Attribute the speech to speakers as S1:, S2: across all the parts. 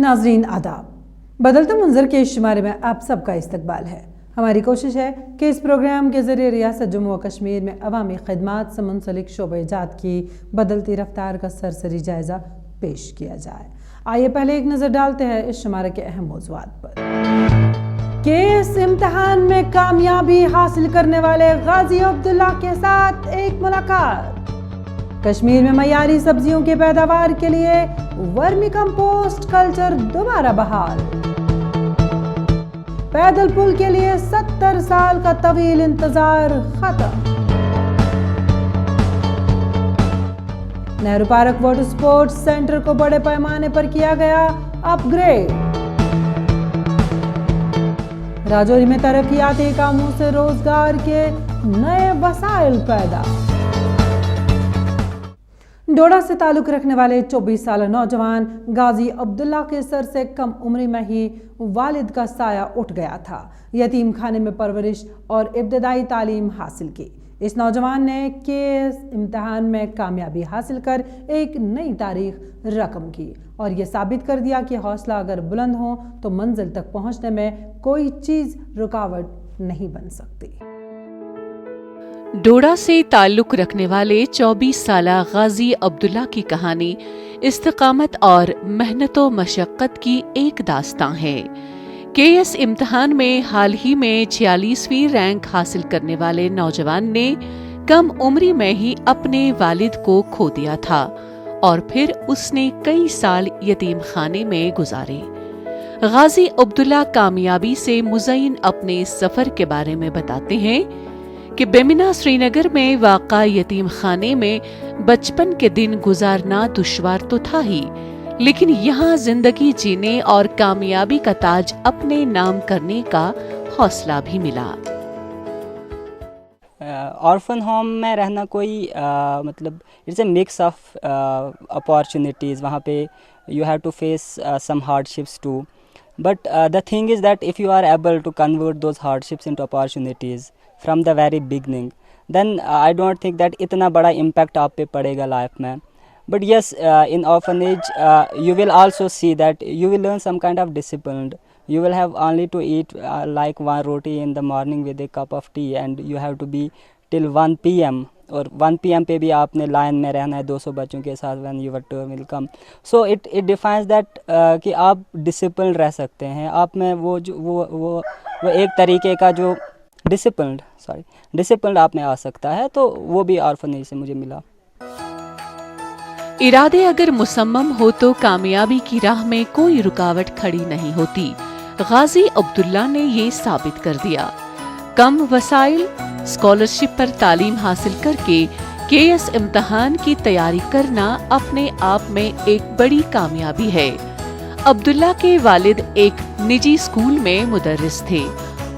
S1: ناظرین آداب، بدلتے منظر کے شمارے میں آپ سب کا استقبال ہے۔ ہماری کوشش ہے کہ اس پروگرام کے ذریعے ریاست جموں و کشمیر میں عوامی خدمات سے منسلک شعبہ جات کی بدلتی رفتار کا سرسری جائزہ پیش کیا جائے۔ آئیے پہلے ایک نظر ڈالتے ہیں اس شمارے کے اہم موضوعات پر۔ کیس امتحان میں کامیابی حاصل کرنے والے غازی عبداللہ کے ساتھ ایک ملاقات۔ کشمیر میں معیاری سبزیوں کی پیداوار کے لیے ورمی کمپوسٹ کلچر دوبارہ بحال۔ پیدل پل کے لیے 70 سال کا طویل انتظار ختم۔ Nehru park water sports centre کو بڑے پیمانے پر کیا گیا اپ گریڈ۔ راجوری میں ترقیاتی کاموں سے روزگار کے نئے وسائل پیدا۔ ڈوڈا سے تعلق رکھنے والے 24 سالہ نوجوان غازی عبداللہ کے سر سے کم عمری میں ہی والد کا سایہ اٹھ گیا تھا۔ یتیم خانے میں پرورش اور ابتدائی تعلیم حاصل کی۔ اس نوجوان نے کیس امتحان میں کامیابی حاصل کر ایک نئی تاریخ رقم کی اور یہ ثابت کر دیا کہ حوصلہ اگر بلند ہو تو منزل تک پہنچنے میں کوئی چیز رکاوٹ نہیں بن سکتی۔
S2: ڈوڈا سے تعلق رکھنے والے 24 سالہ غازی عبداللہ کی کہانی استقامت اور محنت و مشقت کی ایک داستان ہے۔ کیس امتحان میں حال ہی میں 46ویں رینک حاصل کرنے والے نوجوان نے کم عمری میں ہی اپنے والد کو کھو دیا تھا اور پھر اس نے کئی سال یتیم خانے میں گزارے۔ غازی عبداللہ کامیابی سے مزین اپنے سفر کے بارے میں بتاتے ہیں کہ بیمنا سری نگر میں واقع یتیم خانے میں بچپن کے دن گزارنا دشوار تو تھا ہی، لیکن یہاں زندگی جینے اور کامیابی کا تاج اپنے نام کرنے کا حوصلہ بھی ملا۔
S3: آرفن ہوم میں رہنا کوئی مطلب it's a mix of opportunities, وہاں پہ you have to face some hardships too, but the thing is that if you are able to convert those hardships into opportunities from the very beginning, then I don't think that اتنا بڑا impact آپ پہ پڑے گا life میں۔ But yes, in orphanage you will also see that you will learn some kind of disciplined. You will have only to eat like one roti in the morning with a cup of tea, and you have to be till 1 p.m. اور 1 p.m. پہ بھی آپ نے line میں رہنا ہے 200 بچوں کے ساتھ when your turn will come. So it defines that کہ آپ ڈسپلنڈ رہ سکتے ہیں، آپ میں وہ ایک طریقے کا جو ڈسپلنڈ آپ میں آ سکتا ہے، تو وہ بھی آرفنیج سے مجھے ملا۔
S2: ارادے اگر مصمم ہو تو کامیابی کی راہ میں کوئی رکاوٹ کھڑی نہیں ہوتی۔ غازی عبداللہ نے یہ ثابت کر دیا۔ کم وسائل، اسکالرشپ پر تعلیم حاصل کر کے کیس امتحان کی تیاری کرنا اپنے آپ میں ایک بڑی کامیابی ہے۔ عبداللہ کے والد ایک نجی اسکول میں مدرس تھے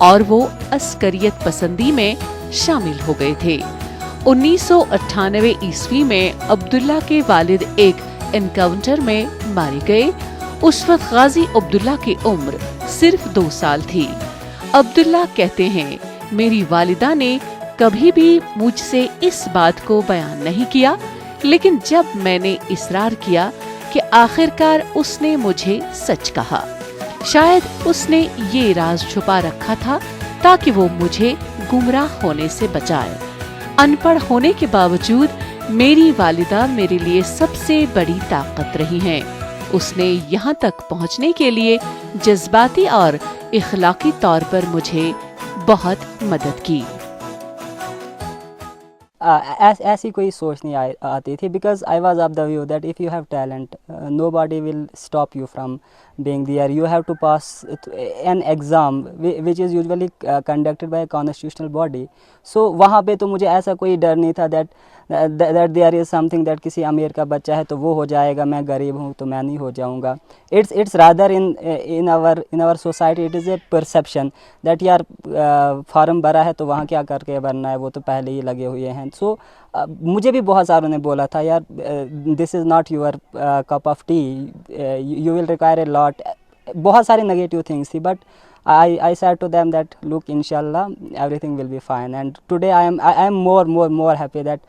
S2: اور وہ عسکریت پسندی میں شامل ہو گئے تھے۔ 1998 عیسوی میں عبداللہ کے والد ایک انکاؤنٹر میں مارے گئے۔ اس وقت غازی عبداللہ کی عمر صرف 2 سال تھی۔ عبداللہ کہتے ہیں، میری والدہ نے کبھی بھی مجھ سے اس بات کو بیان نہیں کیا، لیکن جب میں نے اصرار کیا کہ آخرکار اس نے مجھے سچ کہا۔ شاید اس نے یہ راز چھپا رکھا تھا تاکہ وہ مجھے گمراہ ہونے سے بچائے۔ ان پڑھ ہونے کے باوجود میری والدہ میرے لیے سب سے بڑی طاقت رہی ہیں۔ اس نے یہاں تک پہنچنے کے لیے جذباتی اور اخلاقی طور پر مجھے بہت مدد کی۔
S3: ایسی کوئی سوچ نہیں آتی تھی، because I was of the view that if you have talent nobody will stop you from being there. You have to pass an exam which is usually conducted by a constitutional body. So وہاں پہ تو مجھے ایسا کوئی ڈر نہیں تھا that there is something that کسی امیر کا بچہ ہے تو وہ ہو جائے گا، میں غریب ہوں تو میں نہیں ہو جاؤں گا۔ It's rather in our society it is a perception that یار فارم بھرا ہے تو وہاں کیا کر کے بھرنا ہے، وہ تو پہلے ہی لگے ہوئے ہیں۔ So مجھے بھی بہت ساروں نے بولا تھا، یار this is not your cup of tea, you will require a lot. بہت سارے نگیٹیو تھنگس تھی، but I said to them that look, inshallah everything will be fine, and today I am more happy that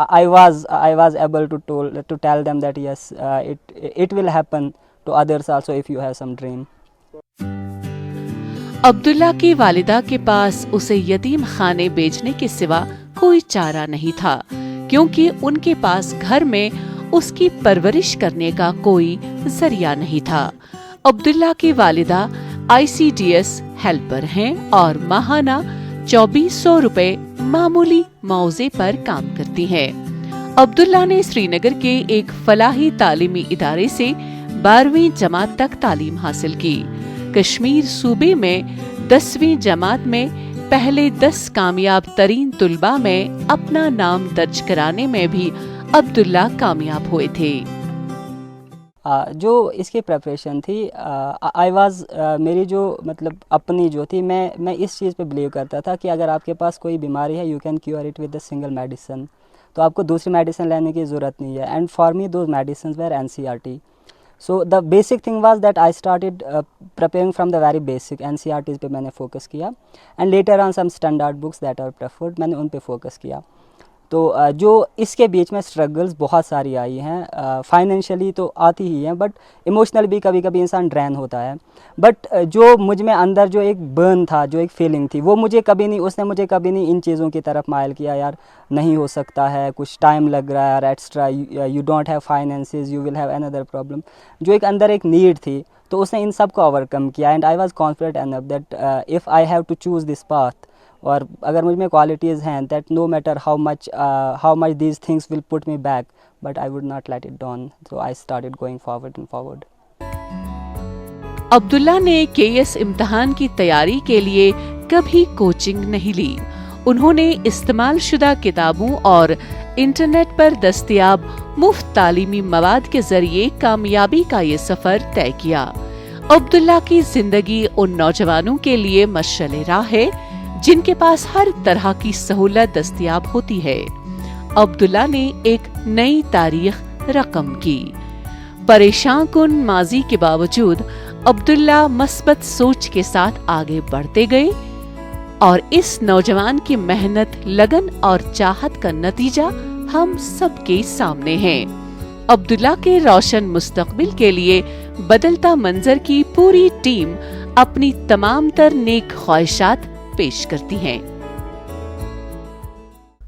S3: I was able to tell them that yes, it will happen to others also if you have some dream.
S2: Abdullah की वालिदा के पास उसे यतीम खाने बेचने के सिवा कोई चारा नहीं था, क्योंकि उनके पास घर में उसकी परवरिश करने का कोई जरिया नहीं था। अब्दुल्ला की वालिदा ICDS हेल्पर हैं और माहाना 2400 रुपए मामूली मुआवजे पर काम करती हैं। अब्दुल्ला ने श्रीनगर के एक फलाही तालीमी इदारे से 12वीं जमात तक तालीम हासिल की। कश्मीर सूबे में 10वीं जमात में पहले 10 कामयाब तरीन तुलबा में अपना नाम दर्ज कराने में भी अब्दुल्ला कामयाब हुए थे।
S3: जो इसकी प्रिपरेशन थी, मेरी जो मतलब अपनी जो थी, मैं इस चीज़ पे बिलीव करता था कि अगर आपके पास कोई बीमारी है, you can cure it with the single medicine, तो आपको दूसरी मेडिसिन लेने की ज़रूरत नहीं है। And for me those medicine were NCERT. So the basic thing was that I started preparing from the very basic NCERTs पे मैंने focus किया, and later on some standard books that are preferred मैंने उन पे focus किया। तो जो इसके बीच में स्ट्रगल्स बहुत सारी आई हैं, फाइनेंशियली तो आती ही हैं, बट इमोशनल भी कभी कभी इंसान ड्रेन होता है। बट जो मुझ में अंदर जो एक बर्न था, जो एक फीलिंग थी, वो उसने मुझे कभी नहीं इन चीज़ों की तरफ माइल किया, यार नहीं हो सकता है, कुछ टाइम लग रहा है यार, extra you don't have finances, you will have another problem. जो एक अंदर एक नीड थी, तो उसने इन सब को ओवरकम किया। And I was confident enough that if I have to choose this path, और अगर मुझ में क्वालिटीज़ हैं, that no matter how much these things will put me back, but I would not let it down, so I started going forward and forward.
S2: Abdullah ने KS इम्तिहान की तैयारी के लिए कभी कोचिंग नहीं ली। उन्होंने इस्तेमाल शुदा किताबों और इंटरनेट पर दस्तयाब मुफ्त तालीमी मवाद के जरिए कामयाबी का ये सफर तय किया। अब्दुल्ला की जिंदगी उन नौजवानों के लिए मशअल राह है जिनके पास हर तरह की सहूलत दस्तयाब होती है। अब्दुल्ला ने एक नई तारीख रकम की। परेशान कुन माजी के बावजूद अब्दुल्ला मस्बत सोच के साथ आगे बढ़ते गए और इस नौजवान की मेहनत, लगन और चाहत का नतीजा हम सबके सामने है। अब्दुल्ला के रोशन मुस्तकबिल के लिए बदलता मंजर की पूरी टीम अपनी तमाम तर नेक ख्वाहिशात पेश करती हैं।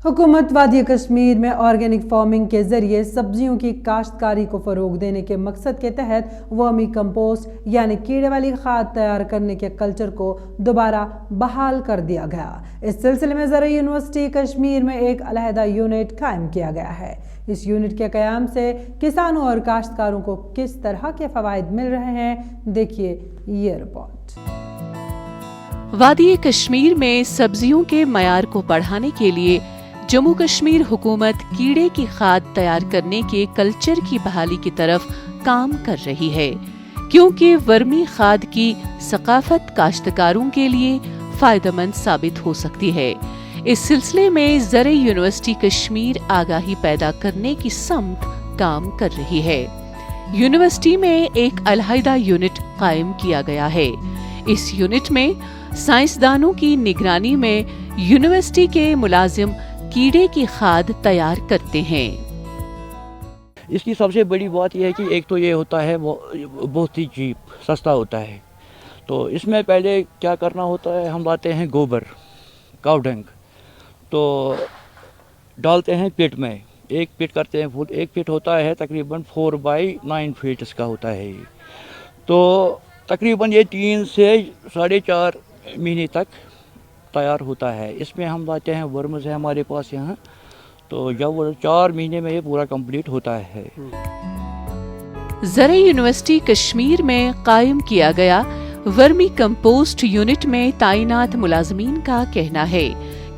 S1: हुकूमत वादी कश्मीर में ऑर्गेनिक फार्मिंग के जरिए सब्जियों की काश्तकारी को फरोग देने के मकसद के तहत वर्मी कंपोस्ट यानी कीड़े वाली खाद तैयार करने के कल्चर को दोबारा बहाल कर दिया गया। इस सिलसिले में ज़राई यूनिवर्सिटी कश्मीर में एक अलहदा यूनिट कायम किया गया है। इस यूनिट के क़याम से किसानों और काश्तकारों को किस तरह के फ़वाइद मिल रहे हैं, देखिए ये रिपोर्ट।
S2: वादी कश्मीर में सब्जियों के मयार को बढ़ाने के लिए जम्मू कश्मीर हुकूमत कीड़े की खाद तैयार करने के कल्चर की बहाली की तरफ काम कर रही है, क्योंकि वर्मी खाद की सकाफत काश्तकारों के लिए फायदेमंद साबित हो सकती है। इस सिलसिले में ज़राई यूनिवर्सिटी कश्मीर आगाही पैदा करने की समत काम कर रही है। यूनिवर्सिटी में एक अलहदा यूनिट कायम किया गया है। इस यूनिट में साइंसदानों की निगरानी में यूनिवर्सिटी के मुलाजिम कीड़े की खाद तैयार करते हैं।
S4: इसकी सबसे बड़ी बात यह है कि एक तो ये होता है वो बहुत ही चीप, सस्ता होता है। तो इसमें पहले क्या करना होता है, हम लाते हैं गोबर, काउ डंग, तो डालते हैं पिट में, एक पिट करते हैं फुल, एक पिट होता है तकरीबन 4 बाई 9 फीट इसका होता है ये। तो तकरीबन ये 3 से 4.5 महीने तक तैयार होता है। इसमें हम लाते हैं वर्म्स है हमारे पास यहाँ, तो जब वो 4 महीने में ये पूरा कंप्लीट होता है।
S2: ज़राई यूनिवर्सिटी कश्मीर में कायम किया गया वर्मी कंपोस्ट यूनिट में तैनात मुलाजमीन का कहना है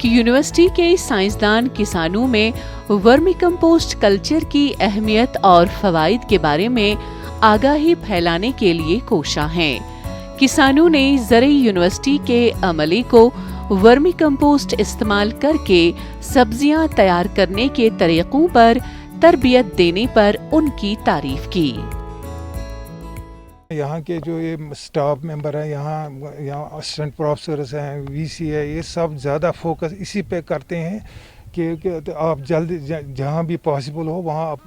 S2: कि यूनिवर्सिटी के साइंसदान किसानों में वर्मी कंपोस्ट कल्चर की अहमियत और फवाइद के बारे में आगाही फैलाने के लिए कोशा हैं। किसानों ने ज़राई यूनिवर्सिटी के अमले को वर्मी कंपोस्ट इस्तेमाल करके सब्जियां तैयार करने के तरीकों पर तरबियत देने पर उनकी तारीफ की।
S5: यहाँ के जो ये स्टाफ मेंबर हैं, यहाँ असिस्टेंट प्रोफेसर्स हैं, VC है, ये सब ज़्यादा फोकस इसी पे करते हैं कि आप जल्दी जहाँ भी पॉसिबल हो वहाँ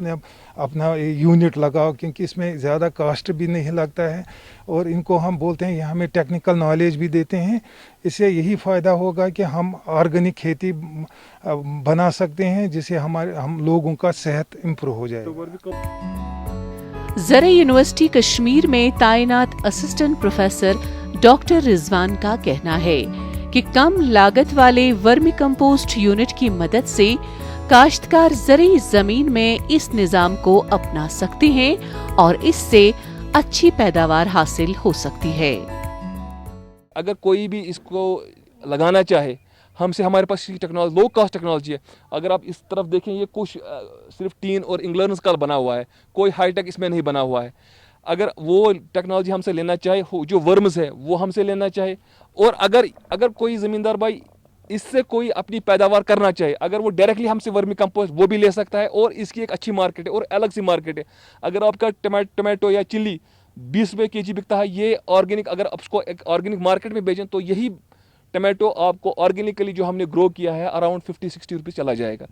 S5: अपना यूनिट लगाओ, क्योंकि इसमें ज़्यादा कास्ट भी नहीं लगता है और इनको हम बोलते हैं, ये हमें टेक्निकल नॉलेज भी देते हैं। इससे यही फ़ायदा होगा कि हम ऑर्गेनिक खेती बना सकते हैं, जिससे हम लोगों का सेहत इम्प्रूव हो जाए।
S2: ज़रा यूनिवर्सिटी कश्मीर में तैनात असिस्टेंट प्रोफेसर डॉक्टर रिजवान का कहना है कि कम लागत वाले वर्मी कंपोस्ट यूनिट की मदद से काश्तकार ज़रूरी जमीन में इस निजाम को अपना सकते हैं और इससे अच्छी पैदावार हासिल हो सकती है।
S6: अगर कोई भी इसको लगाना चाहे, हमसे हमारे पास टेक्नोलॉजी लो कॉस्ट टेक्नोलॉजी है। अगर आप इस तरफ देखें, ये कुछ सिर्फ टीन और इंग्लर्स का बना हुआ है, कोई हाईटेक इसमें नहीं बना हुआ है। अगर वो टेक्नोलॉजी हमसे लेना चाहे, जो वर्म्स है वो हमसे लेना चाहे, और अगर कोई ज़मींदार भाई इससे कोई अपनी पैदावार करना चाहे, अगर वो डायरेक्टली हमसे वर्मी कंपोस्ट वो भी ले सकता है, और इसकी एक अच्छी मार्केट है और अलग सी मार्केट है। अगर आपका टमाटो या चिल्ली 20 रुपये kg बिकता है, ये ऑर्गेनिक अगर आप उसको एक ऑर्गेनिक मार्केट में बेचें तो यही टमाटो आपको ऑर्गेनिकली जो हमने ग्रो किया है अराउंड 50-60 रुपये चला जाएगा।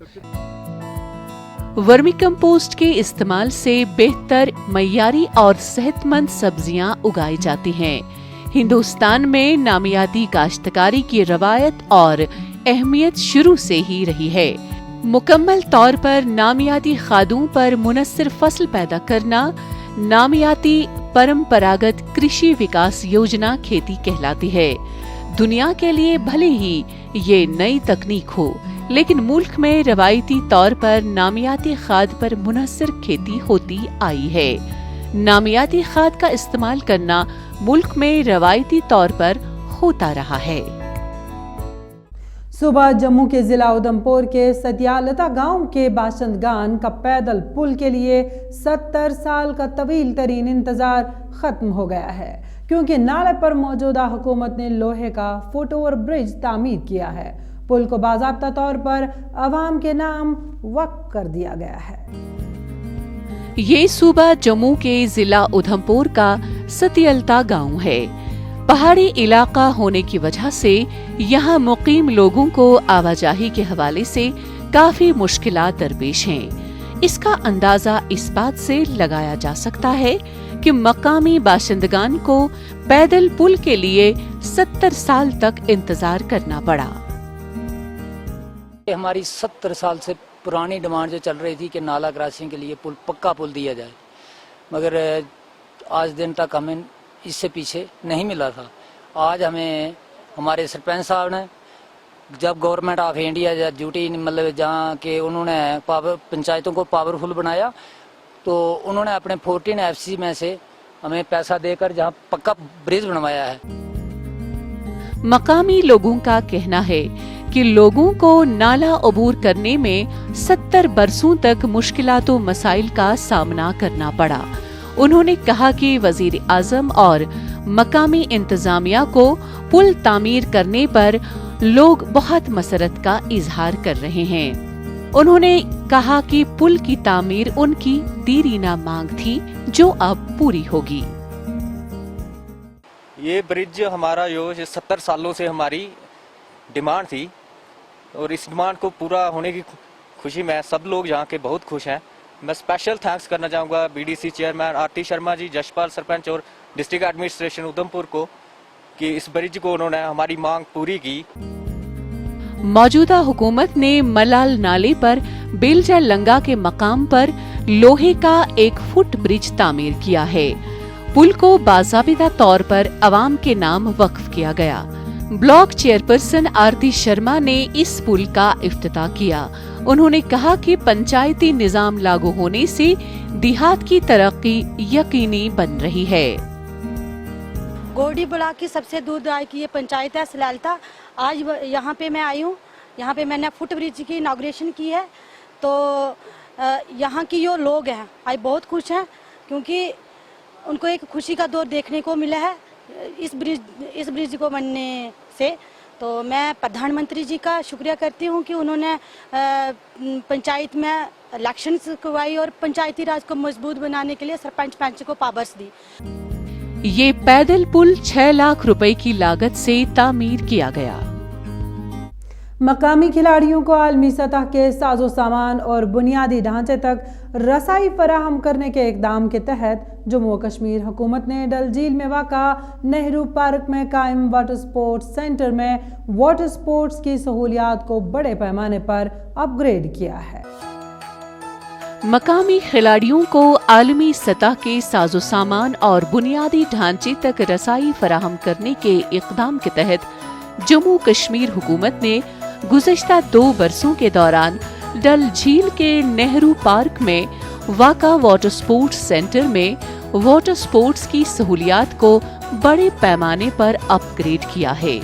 S2: वर्मी कंपोस्ट के इस्तेमाल से बेहतर मयारी और सेहतमंद सब्जियां उगाई जाती हैं। हिंदुस्तान में नामियाती काश्तकारी की रवायत और अहमियत शुरू से ही रही है। मुकम्मल तौर पर नामियाती खादों पर मुनस्सिर फसल पैदा करना नामियाती परंपरागत कृषि विकास योजना खेती कहलाती है। दुनिया के लिए भले ही ये नई तकनीक हो, लेकिन मुल्क में रवायती तौर पर नामियाती खाद पर मुनहसर खेती होती आई है। नामियाती खाद का इस्तेमाल करना मुल्क में रवायती तौर पर होता रहा है।
S1: सुबह जम्मू के जिला उधमपुर के सत्यालता गांव के बाशिंदगान का पैदल पुल के लिए 70 साल का तवील तरीन इंतजार खत्म हो गया है, क्योंकि नाले पर मौजूदा हुकूमत ने लोहे का फुटओवर ब्रिज तामीर किया है। पुल को बाज़ाब्ता तौर पर अवाम के नाम वक्फ कर दिया गया है।
S2: ये सूबा जम्मू के जिला उधमपुर का सत्यालता गांव है। पहाड़ी इलाका होने की वजह से यहाँ मुकीम लोगों को आवाजाही के हवाले से काफी मुश्किलात दरपेश हैं। इसका अंदाजा इस बात से लगाया जा सकता है कि मकामी बाशिंदगान को पैदल पुल के लिए 70 साल तक इंतजार करना पड़ा।
S7: हमारी 70 साल से पुरानी डिमांड जो चल रही थी कि नाला क्रॉसिंग के लिए पक्का पुल दिया जाए, मगर आज दिन तक हमें इससे पीछे नहीं मिला था। आज हमें हमारे सरपंच साहब ने, जब गवर्नमेंट ऑफ इंडिया ड्यूटी मतलब जहाँ के उन्होंने पंचायतों को पावरफुल बनाया, तो उन्होंने अपने 14 FC में से हमें पैसा देकर जहाँ पक्का ब्रिज बनवाया है।
S2: मकामी लोगों का कहना है कि लोगों को नाला अबूर करने में 70 बरसों तक मुश्किलातों मसाइल का सामना करना पड़ा। उन्होंने कहा कि वजीर आजम और मकामी इंतजामिया को पुल तामीर करने पर लोग बहुत मसरत का इजहार कर रहे हैं। उन्होंने कहा कि पुल की तामीर उनकी दीरीना मांग थी, जो अब पूरी होगी।
S8: ये ब्रिज हमारा जो 70 सालों से हमारी डिमांड थी, और इस डिमांड को पूरा होने की खुशी में सब लोग यहाँ के बहुत खुश हैं। मैं स्पेशल थैंक्स करना चाहूँगा BDC chairman RT Sharma ji, Jaspal sarpanch और डिस्ट्रिक्ट एडमिनिस्ट्रेशन उधमपुर को, कि इस ब्रिज को उन्होंने हमारी मांग पूरी की।
S2: मौजूदा हुकूमत ने मलाल नाले पर बेलजा लंगा के मकाम पर लोहे का 1 फुट ब्रिज तामीर किया है। पुल को बाज़ाबिता तौर पर अवाम के नाम वक्फ किया गया। ब्लॉक चेयरपर्सन RT शर्मा ने इस पुल का इफ्तिताह किया। उन्होंने कहा कि पंचायती निजाम लागू होने से देहात की तरक्की यकीनी बन रही है।
S9: गोडी ब्लॉक की सबसे दूर की ये पंचायत है सलालता। आज यहाँ पे मैं आई हूँ, यहाँ पे मैंने फुट ब्रिज की इनाग्रेशन की है। तो यहाँ की जो लोग हैं आज बहुत खुश हैं, क्योंकि उनको एक खुशी का दौर देखने को मिला है इस ब्रिज को बनने से। तो मैं प्रधानमंत्री जी का शुक्रिया करती हूँ कि उन्होंने पंचायत में इलेक्शंस करवाई और पंचायती राज को मजबूत बनाने के लिए सरपंच पंच को पावर्स दी।
S2: ये पैदल पुल 6 लाख रुपए की लागत से तामीर किया गया।
S1: मकामी खिलाड़ियों को आलमी सतह के साजो सामान और बुनियादी ढांचे तक रसाई फराहम करने के इकदाम के तहत जम्मू व कश्मीर हुकूमत ने डल झील में वाक़ा नेहरू पार्क में कायम वाटर स्पोर्ट्स सेंटर में वाटर स्पोर्ट्स की सहूलियात को बड़े पैमाने पर अपग्रेड किया है।
S2: मकामी खिलाड़ियों को आलमी सतह के साजो सामान और बुनियादी ढांचे तक रसाई फराहम करने के इकदाम के तहत जम्मू कश्मीर हुकूमत ने गुज़श्ता 2 बरसों के दौरान डल झील के नेहरू पार्क में वाक़ा वाटर स्पोर्ट्स सेंटर में वाटर स्पोर्ट्स की सहूलियात को बड़े पैमाने पर अपग्रेड किया है।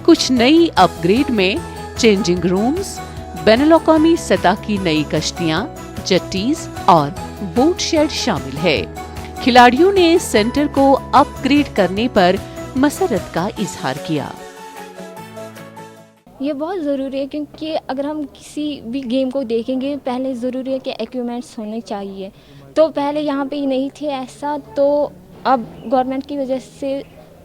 S2: कुछ नई अपग्रेड में चेंजिंग रूम्स, बैनुल-अक़वामी सतह की नई कश्तियां, जट्टीज और बोट शेड शामिल है। खिलाड़ियों ने सेंटर को अपग्रेड करने पर मसरत का इजहार किया।
S10: ये बहुत ज़रूरी है क्योंकि अगर हम किसी भी गेम को देखेंगे पहले ज़रूरी है कि इक्विपमेंट्स होने चाहिए। तो पहले यहाँ पे नहीं थे ऐसा, तो अब गवर्नमेंट की वजह से,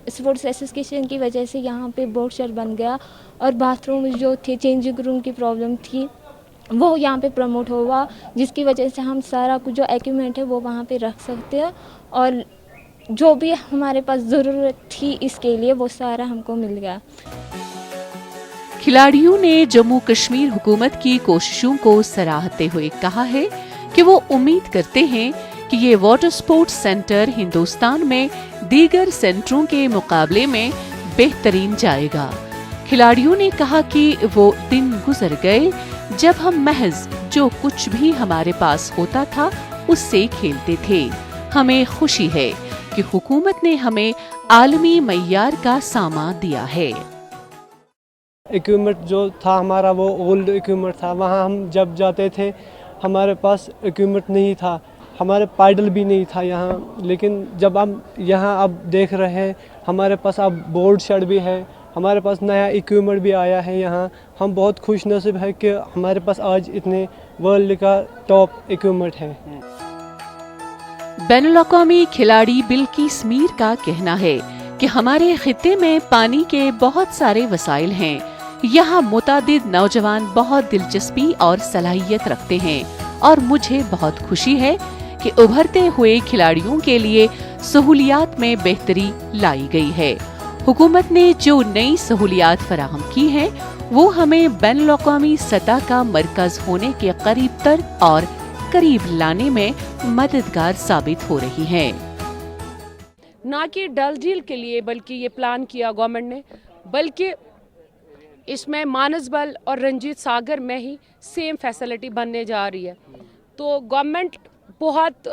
S10: स्पोर्ट्स एसोसिएशन की वजह से यहाँ पे बोट शेड बन गया और बाथरूम जो थे, चेंजिंग रूम की प्रॉब्लम थी, वो यहाँ पे प्रमोट हुआ, जिसकी वजह से हम सारा कुछ जो इक्विपमेंट है वो वहाँ पे रख सकते हैं और जो भी हमारे पास ज़रूरत थी इसके लिए वो सारा हमको मिल गया।
S2: खिलाड़ियों ने जम्मू कश्मीर हुकूमत की कोशिशों को सराहते हुए कहा है कि वो उम्मीद करते हैं कि ये वाटर स्पोर्ट्स सेंटर हिंदुस्तान में दीगर सेंटरों के मुकाबले में बेहतरीन जाएगा। खिलाड़ियों ने कहा कि वो दिन गुजर गए जब हम महज जो कुछ भी हमारे पास होता था उससे खेलते थे। हमें खुशी है कि हुकूमत ने हमें आलमी मय्यार का सामान दिया है।
S11: इक्विपमेंट जो था हमारा वो ओल्ड इक्विपमेंट था, वहाँ हम जब जाते थे हमारे पास इक्विपमेंट नहीं था, हमारे पैडल भी नहीं था यहाँ। लेकिन जब हम यहाँ अब देख रहे हैं हमारे पास अब बोर्ड शेड भी है, हमारे पास नया इक्विपमेंट भी आया है यहाँ। हम बहुत खुश नसीब है कि हमारे पास आज इतने वर्ल्ड का टॉप इक्विपमेंट है।
S2: बैनुल-अक़वामी खिलाड़ी बिल्किस मीर का कहना है कि हमारे खित्ते में पानी के बहुत सारे वसाइल हैं। यहाँ मुतादिद नौजवान बहुत दिलचस्पी और सलाहियत रखते हैं और मुझे बहुत खुशी है कि उभरते हुए खिलाड़ियों के लिए सहूलियात में बेहतरी लाई गई है। हुकूमत ने जो नई सहूलियात फराहम की हैं, वो हमें बैनुल-अक़वामी सतह का मरकज होने के करीब तर और करीब लाने में मददगार साबित हो रही हैं।
S12: ना कि डल झील के लिए बल्कि ये प्लान किया गवर्नमेंट ने, बल्कि इसमें मानसबल और रंजीत सागर में ही सेम फैसिलिटी बनने जा रही है। तो गवर्नमेंट बहुत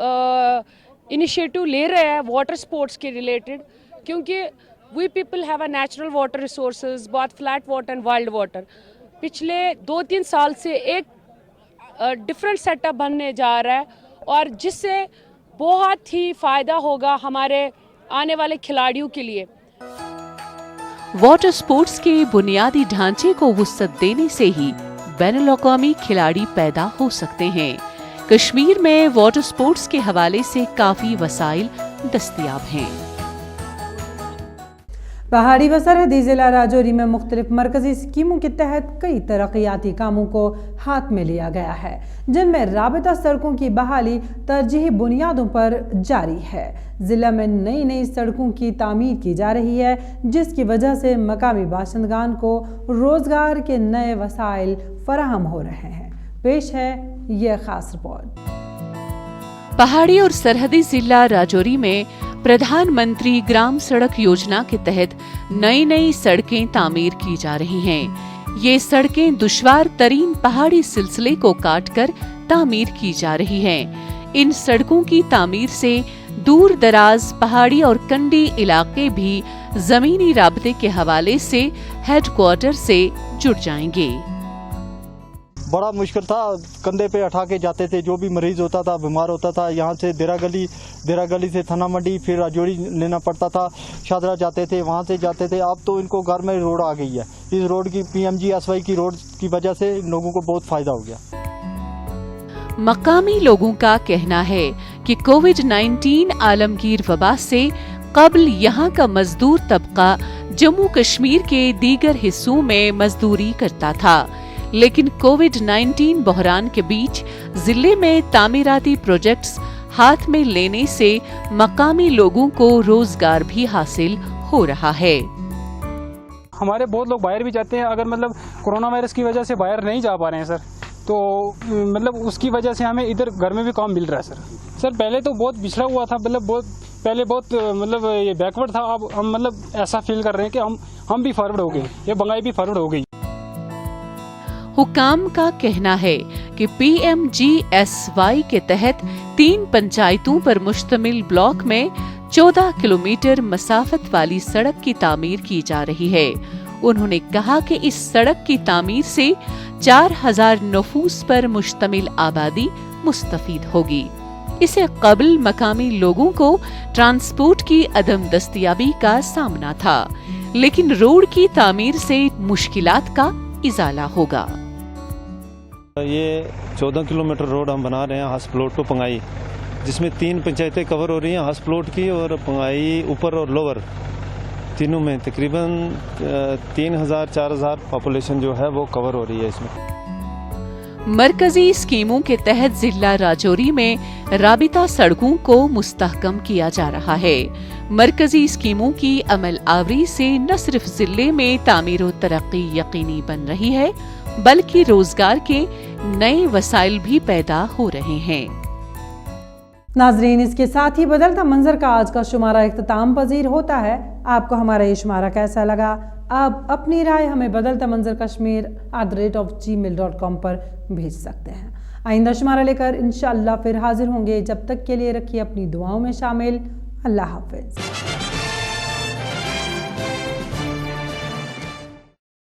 S12: इनिशिएटिव ले रहे हैं वाटर स्पोर्ट्स के रिलेटेड, क्योंकि we people have a natural water resources, बहुत flat water and wild water. पिछले 2-3 साल से एक डिफरेंट सेटअप बनने जा रहा है और जिससे बहुत ही फ़ायदा होगा हमारे आने वाले खिलाड़ियों के लिए।
S2: वाटर स्पोर्ट्स के बुनियादी ढांचे को वुसअत देने से ही बैनुल-अक़वामी खिलाड़ी पैदा हो सकते हैं। कश्मीर में वाटर स्पोर्ट्स के हवाले से काफी वसाइल दस्तयाब हैं।
S1: पहाड़ी व सरहदी जिला राजौरी में मुख्तलिफ मरकजी स्कीमों के तहत कई तरक्याती कामों को हाथ में लिया गया है, जिनमें राबता सड़कों की बहाली तरजीही बुनियादों पर जारी है। जिला में नई नई सड़कों की तामीर की जा रही है, जिसकी वजह से मकामी बाशिंदगान को रोजगार के नए वसाइल फराहम हो रहे हैं। पेश है यह खास रिपोर्ट।
S2: पहाड़ी और सरहदी जिला राजौरी में प्रधानमंत्री ग्राम सड़क योजना के तहत नई नई सड़कें तामीर की जा रही हैं। ये सड़कें दुश्वार तरीन पहाड़ी सिलसिले को काटकर तामीर की जा रही हैं। इन सड़कों की तामीर से दूर दराज पहाड़ी और कंडी इलाके भी जमीनी राबते के हवाले से हेडक्वार्टर से जुड़ जाएंगे।
S13: बड़ा मुश्किल था, कंधे पे उठा के जाते थे, जो भी मरीज होता था, बीमार होता था, यहाँ से देरा गली से थाना मंडी, फिर राजौरी लेना पड़ता था, शादरा जाते थे, वहाँ से जाते थे। अब तो इनको घर में रोड आ गई है। इस रोड की PMGSY की रोड की वजह से लोगों को बहुत फायदा हो गया।
S2: मकामी लोगों का कहना है कि कोविड-19 आलमगीर वबा से कबल यहाँ का मजदूर तबका जम्मू कश्मीर के दीगर हिस्सों में मजदूरी करता था, लेकिन कोविड-19 बहरान के बीच जिले में तामीराती प्रोजेक्ट्स हाथ में लेने से मकामी लोगों को रोजगार भी हासिल हो रहा है।
S14: हमारे बहुत लोग बाहर भी जाते हैं, अगर मतलब कोरोना वायरस की वजह से बाहर नहीं जा पा रहे हैं सर, तो मतलब उसकी वजह से हमें इधर घर में भी काम मिल रहा है सर। पहले तो बहुत पिछड़ा हुआ था, मतलब पहले बहुत मतलब ये बैकवर्ड था, अब हम मतलब ऐसा फील कर रहे हैं कि हम भी फॉरवर्ड हो गए, ये बंगाई भी फॉरवर्ड हो गई।
S2: हुकाम का कहना है कि PMGSY के तहत 3 पंचायतों पर मुश्तमिल ब्लॉक में 14 किलोमीटर मसाफत वाली सड़क की तामीर की जा रही है। उन्होंने कहा कि इस सड़क की तामीर से 4000 नफूस पर मुश्तमिल आबादी मुस्तफीद होगी। इससे कबल मकामी लोगों को ट्रांसपोर्ट की अदम दस्तयाबी का सामना था, लेकिन रोड की तामीर से मुश्किलात का इजाला होगा।
S15: ये 14 किलोमीटर रोड हम बना रहे हैं हसप्लोट टू पंगाई, जिसमें 3 पंचायतें कवर हो रही हैं, हसप्लोट की और पंगाई ऊपर और लोअर तीनों में तकरीबन 3000-4000 पॉपुलेशन जो है वो कवर हो रही है इसमें।
S2: मरकजी स्कीमों के तहत जिला राजौरी में राबिता सड़कों को मुस्तहकम किया जा रहा है। मरकजी स्कीमों की अमल आवरी से न सिर्फ जिले में तामीर और तरक्की यकीनी बन रही है, बल्कि रोजगार के नए वसाइल भी पैदा हो रहे हैं।
S1: नाजरीन, इसके साथ ही बदलता मंजर का आज का शुमारा इख्तिताम पजीर होता है। आपको हमारा ये शुमारा कैसा लगा? आप अपनी राय हमें बदलता मंजर kashmir@gmail.com पर भेज सकते हैं। आइंदा शुमारा लेकर इंशाअल्लाह फिर हाजिर होंगे। जब तक के लिए रखिए अपनी दुआओं में शामिल। अल्लाह हाफिज।